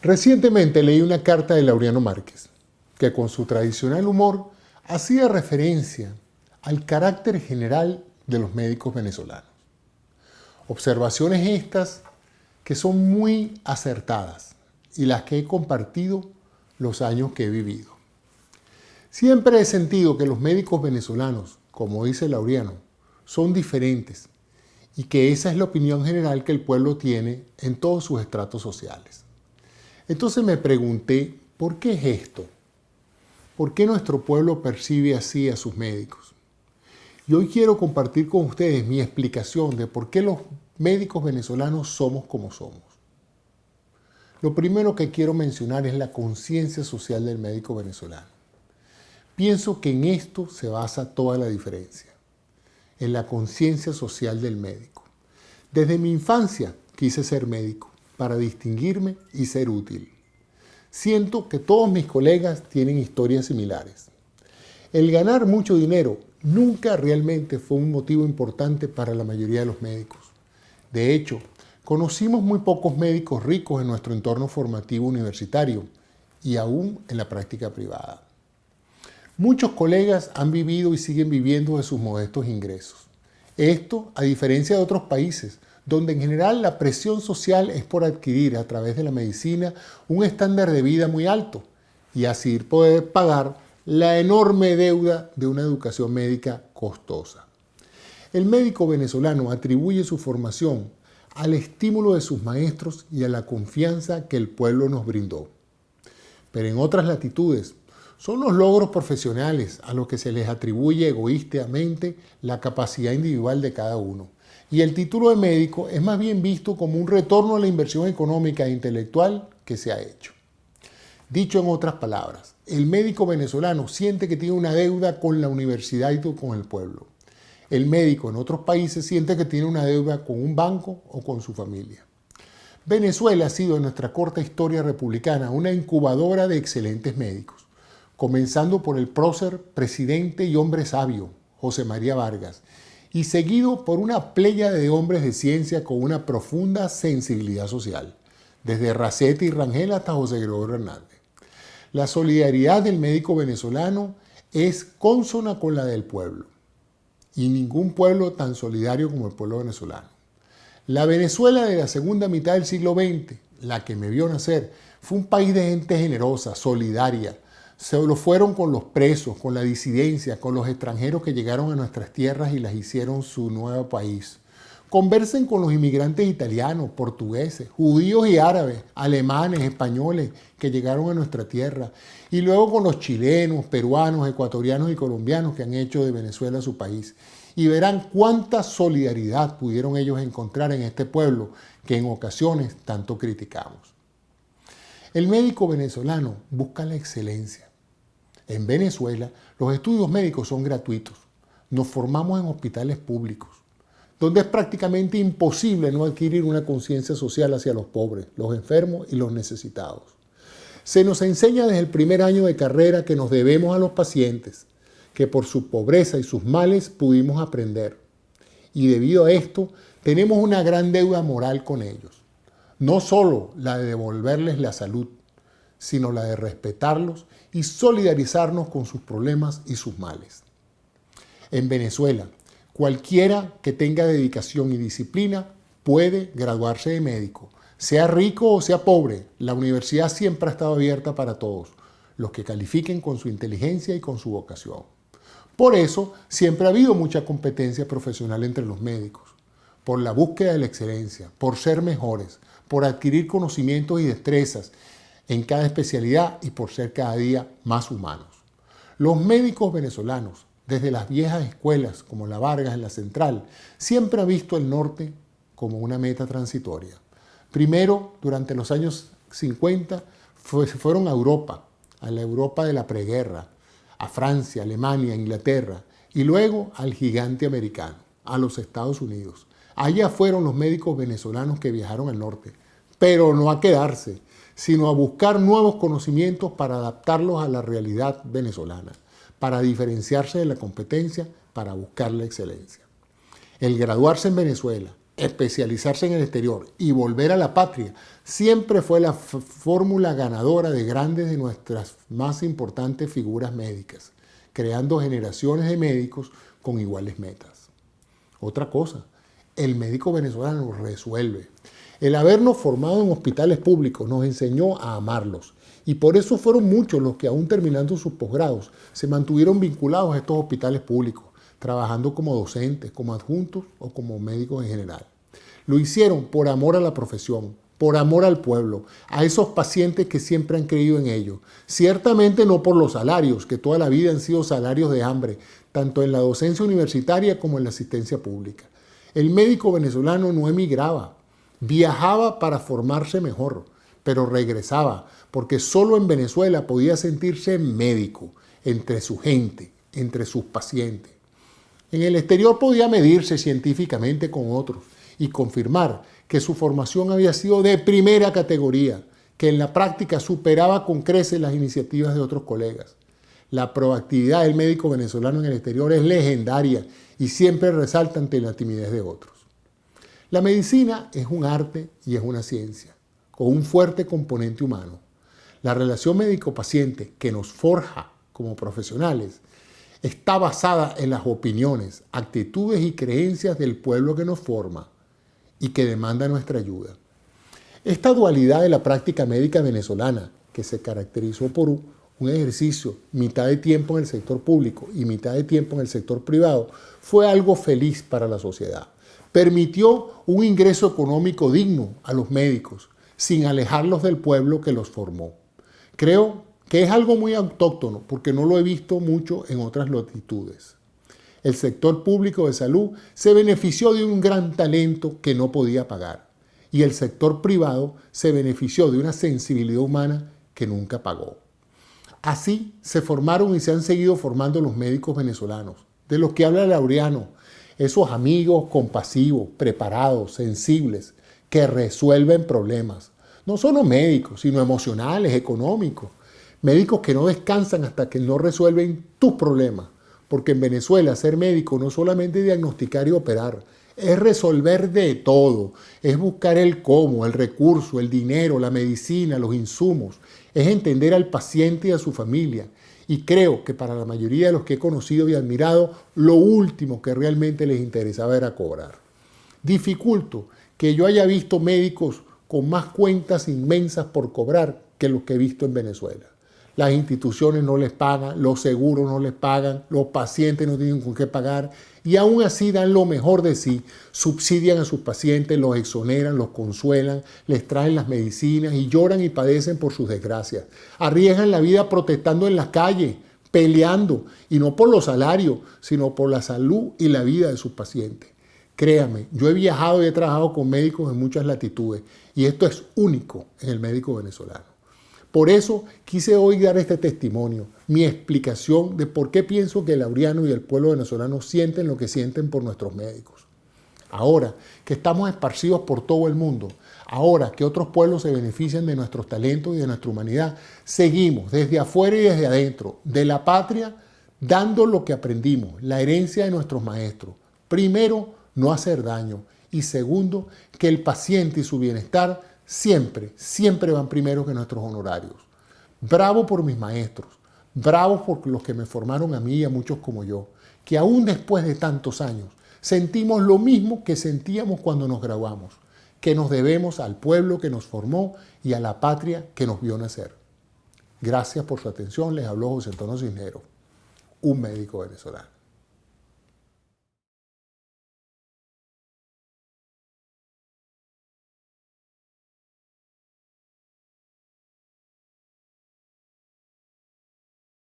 Recientemente leí una carta de Laureano Márquez, que con su tradicional humor hacía referencia al carácter general de los médicos venezolanos. Observaciones estas que son muy acertadas y las que he compartido los años que he vivido. Siempre he sentido que los médicos venezolanos, como dice Laureano, son diferentes y que esa es la opinión general que el pueblo tiene en todos sus estratos sociales. Entonces me pregunté, ¿por qué es esto? ¿Por qué nuestro pueblo percibe así a sus médicos? Y hoy quiero compartir con ustedes mi explicación de por qué los médicos venezolanos somos como somos. Lo primero que quiero mencionar es la conciencia social del médico venezolano. Pienso que en esto se basa toda la diferencia, en la conciencia social del médico. Desde mi infancia quise ser médico para distinguirme y ser útil. Siento que todos mis colegas tienen historias similares. El ganar mucho dinero nunca realmente fue un motivo importante para la mayoría de los médicos. De hecho, conocimos muy pocos médicos ricos en nuestro entorno formativo universitario y aún en la práctica privada. Muchos colegas han vivido y siguen viviendo de sus modestos ingresos. Esto, a diferencia de otros países, donde en general la presión social es por adquirir a través de la medicina un estándar de vida muy alto y así poder pagar la enorme deuda de una educación médica costosa. El médico venezolano atribuye su formación al estímulo de sus maestros y a la confianza que el pueblo nos brindó. Pero en otras latitudes, son los logros profesionales a los que se les atribuye egoístamente la capacidad individual de cada uno. Y el título de médico es más bien visto como un retorno a la inversión económica e intelectual que se ha hecho. Dicho en otras palabras, el médico venezolano siente que tiene una deuda con la universidad y con el pueblo. El médico en otros países siente que tiene una deuda con un banco o con su familia. Venezuela ha sido en nuestra corta historia republicana una incubadora de excelentes médicos, comenzando por el prócer, presidente y hombre sabio, José María Vargas, y seguido por una pléyade de hombres de ciencia con una profunda sensibilidad social, desde Racete y Rangel hasta José Gregorio Hernández. La solidaridad del médico venezolano es consona con la del pueblo, y ningún pueblo tan solidario como el pueblo venezolano. La Venezuela de la segunda mitad del siglo XX, la que me vio nacer, fue un país de gente generosa, solidaria. Se lo fueron con los presos, con la disidencia, con los extranjeros que llegaron a nuestras tierras y las hicieron su nuevo país. Conversen con los inmigrantes italianos, portugueses, judíos y árabes, alemanes, españoles que llegaron a nuestra tierra. Y luego con los chilenos, peruanos, ecuatorianos y colombianos que han hecho de Venezuela su país. Y verán cuánta solidaridad pudieron ellos encontrar en este pueblo que en ocasiones tanto criticamos. El médico venezolano busca la excelencia. En Venezuela, los estudios médicos son gratuitos. Nos formamos en hospitales públicos, donde es prácticamente imposible no adquirir una conciencia social hacia los pobres, los enfermos y los necesitados. Se nos enseña desde el primer año de carrera que nos debemos a los pacientes, que por su pobreza y sus males pudimos aprender. Y debido a esto, tenemos una gran deuda moral con ellos. No solo la de devolverles la salud, sino la de respetarlos y solidarizarnos con sus problemas y sus males. En Venezuela, cualquiera que tenga dedicación y disciplina puede graduarse de médico. Sea rico o sea pobre, la universidad siempre ha estado abierta para todos, los que califiquen con su inteligencia y con su vocación. Por eso, siempre ha habido mucha competencia profesional entre los médicos, por la búsqueda de la excelencia, por ser mejores, por adquirir conocimientos y destrezas en cada especialidad y por ser cada día más humanos. Los médicos venezolanos, desde las viejas escuelas como la Vargas en la Central, siempre han visto el norte como una meta transitoria. Primero, durante los años 50, fueron a Europa, a la Europa de la preguerra, a Francia, Alemania, Inglaterra, y luego al gigante americano, a los Estados Unidos. Allá fueron los médicos venezolanos que viajaron al norte, pero no a quedarse, sino a buscar nuevos conocimientos para adaptarlos a la realidad venezolana, para diferenciarse de la competencia, para buscar la excelencia. El graduarse en Venezuela, especializarse en el exterior y volver a la patria, siempre fue la fórmula ganadora de grandes de nuestras más importantes figuras médicas, creando generaciones de médicos con iguales metas. Otra cosa, el médico venezolano resuelve. El habernos formado en hospitales públicos nos enseñó a amarlos y por eso fueron muchos los que aún terminando sus posgrados se mantuvieron vinculados a estos hospitales públicos, trabajando como docentes, como adjuntos o como médicos en general. Lo hicieron por amor a la profesión, por amor al pueblo, a esos pacientes que siempre han creído en ellos. Ciertamente no por los salarios, que toda la vida han sido salarios de hambre, tanto en la docencia universitaria como en la asistencia pública. El médico venezolano no emigraba, viajaba para formarse mejor, pero regresaba, porque solo en Venezuela podía sentirse médico, entre su gente, entre sus pacientes. En el exterior podía medirse científicamente con otros y confirmar que su formación había sido de primera categoría, que en la práctica superaba con creces las iniciativas de otros colegas. La proactividad del médico venezolano en el exterior es legendaria y siempre resalta ante la timidez de otros. La medicina es un arte y es una ciencia, con un fuerte componente humano. La relación médico-paciente que nos forja como profesionales está basada en las opiniones, actitudes y creencias del pueblo que nos forma y que demanda nuestra ayuda. Esta dualidad de la práctica médica venezolana, que se caracterizó por un ejercicio mitad de tiempo en el sector público y mitad de tiempo en el sector privado, fue algo feliz para la sociedad. Permitió un ingreso económico digno a los médicos, sin alejarlos del pueblo que los formó. Creo que es algo muy autóctono, porque no lo he visto mucho en otras latitudes. El sector público de salud se benefició de un gran talento que no podía pagar, y el sector privado se benefició de una sensibilidad humana que nunca pagó. Así se formaron y se han seguido formando los médicos venezolanos, de los que habla Laureano, esos amigos compasivos, preparados, sensibles, que resuelven problemas. No solo médicos, sino emocionales, económicos. Médicos que no descansan hasta que no resuelven tus problemas. Porque en Venezuela ser médico no solamente diagnosticar y operar, es resolver de todo. Es buscar el cómo, el recurso, el dinero, la medicina, los insumos. Es entender al paciente y a su familia. Y creo que para la mayoría de los que he conocido y admirado, lo último que realmente les interesaba era cobrar. Dificulto que yo haya visto médicos con más cuentas inmensas por cobrar que los que he visto en Venezuela. Las instituciones no les pagan, los seguros no les pagan, los pacientes no tienen con qué pagar y aún así dan lo mejor de sí, subsidian a sus pacientes, los exoneran, los consuelan, les traen las medicinas y lloran y padecen por sus desgracias. Arriesgan la vida protestando en las calles, peleando, y no por los salarios, sino por la salud y la vida de sus pacientes. Créame, yo he viajado y he trabajado con médicos en muchas latitudes y esto es único en el médico venezolano. Por eso quise hoy dar este testimonio, mi explicación de por qué pienso que el Laureano y el pueblo venezolano sienten lo que sienten por nuestros médicos. Ahora que estamos esparcidos por todo el mundo, ahora que otros pueblos se benefician de nuestros talentos y de nuestra humanidad, seguimos desde afuera y desde adentro, de la patria, dando lo que aprendimos, la herencia de nuestros maestros. Primero, no hacer daño y segundo, que el paciente y su bienestar siempre van primero que nuestros honorarios. Bravo por mis maestros, bravo por los que me formaron a mí y a muchos como yo, que aún después de tantos años sentimos lo mismo que sentíamos cuando nos graduamos, que nos debemos al pueblo que nos formó y a la patria que nos vio nacer. Gracias por su atención, les habló José Antonio Cisneros, un médico venezolano.